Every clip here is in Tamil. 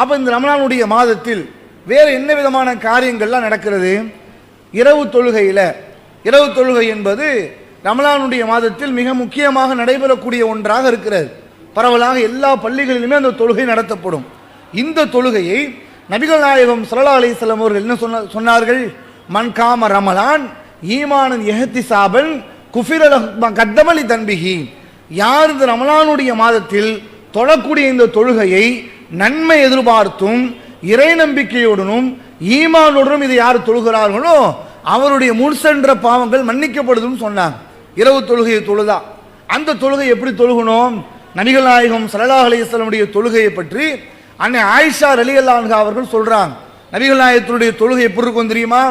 அப்போ இந்த ரமலானுடைய மாதத்தில் வேறு என்ன விதமான காரியங்கள்லாம் நடக்கிறது? இரவு தொழுகை என்பது ரமலானுடைய மாதத்தில் மிக முக்கியமாக நடைபெறக்கூடிய ஒன்றாக இருக்கிறது. பரவலாக எல்லா பள்ளிகளிலுமே அந்த தொழுகை நடத்தப்படும். இந்த தொழுகையை நபிகள் நாயகம் ஸல்லல்லாஹு அலைஹி வஸல்லம் அவர்கள் என்ன சொன்னார்கள்? மன் காம ரமலான் ஈமானன் இஹ்திசாபன் குஃபிர லஹு கத்தமலி தன்பிஹி. யார் இந்த ரமலானுடைய மாதத்தில் தொழக்கூடிய இந்த தொழுகையை நன்மை எதிர்பார்த்தும் இறை நம்பிக்கையுடனும் ஈமானுடனும் இதை யார் தொழுகிறார்களோ அவருடைய முன்சென்ற பாவங்கள் மன்னிக்கப்படுதுன்னு சொன்னாங்க. இரவு தொழுகையை தொழுதா அந்த தொழுகை எப்படி தொழுகணும்? நபிகள் நாயகம் ஸல்லல்லாஹு அலைஹி வஸல்லம் தொழுகையை பற்றி அன்னை ஆயிஷா ரலியல்லாஹு அன்ஹா அவர்கள் சொல்றாங்க. நபிகள் நாயகத்துடைய தொழுகை எப்படி இருக்கும் தெரியுமா?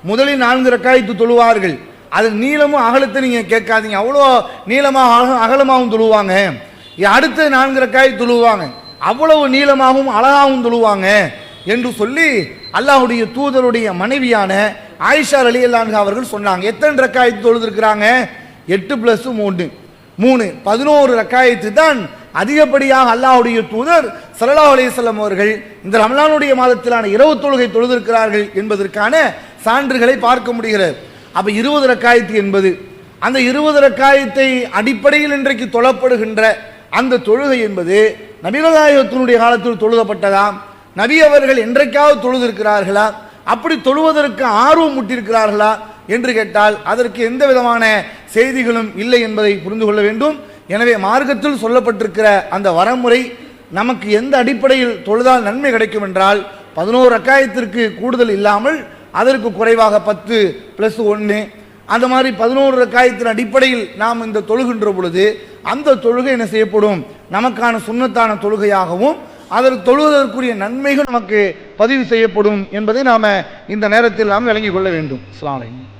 முதலில் 4 ரக்காயத்து தொழுவார்கள். அது நீளமும் அகலத்தை நீங்க கேட்காதீங்க, அவ்வளோ நீளமாக அகலமாகவும் தொழுவாங்க. அடுத்து 4 ரக்காயத்து தொழுவாங்க, அவ்வளவு நீளமாகவும் அழகாகவும் தொழுவாங்க என்று சொல்லி அல்லாஹ்வுடைய தூதருடைய மனைவியான ஆயிஷா ரலியல்லாஹு அன்ஹா அவர்கள் சொன்னாங்க. எத்தனை ரக்காயத்து தொழுதிருக்கிறாங்க? 8 + 3 11 ரக்காயத்து தான் அதிகப்படியாக அல்லாஹ்வுடைய தூதர் ஸல்லல்லாஹு அலைஹி வஸல்லம் அவர்கள் இந்த ரமலானுடைய மாதத்திலான இரவு தொழுகை தொழுதிருக்கிறார்கள் என்பதற்கான சான்றுகளை பார்க்க முடிகிறது. அப்ப 20 ரக்காயத்து என்பது அந்த 20 ரக்காயத்தை அடிப்படையில் இன்றைக்கு தொழப்படுகின்ற அந்த தொழுகை என்பது நபிகள் நாயகத்தினுடைய காலத்தில் தொழுதப்பட்டதா? நபி அவர்கள் என்றைக்காவது தொழுதிருக்கிறார்களா? அப்படி தொழுவதற்கு ஆர்வம் முட்டிருக்கிறார்களா என்று கேட்டால் அதற்கு எந்த விதமான செய்திகளும் இல்லை என்பதை புரிந்து கொள்ள வேண்டும். எனவே மார்க்கத்தில் சொல்லப்பட்டிருக்கிற அந்த வரமுறை நமக்கு எந்த அடிப்படையில் தொழுதால் நன்மை கிடைக்கும் என்றால் 11 ரக்காயத்திற்கு கூடுதல் இல்லாமல் அதற்கு குறைவாக 10 + 1 அந்த மாதிரி 11 ரக்காயத்தின் அடிப்படையில் நாம் இந்த தொழுகின்ற பொழுது அந்த தொழுகை என்ன செய்யப்படும்? நமக்கான சுன்னத்தான தொழுகையாகவும் அதற்கு தொழுவதற்குரிய நன்மைகள் நமக்கு பதிவு செய்யப்படும் என்பதை நாம இந்த நேரத்தில் நாம் விளங்கிக் கொள்ள வேண்டும். அஸ்ஸலாமு அலைக்கும்.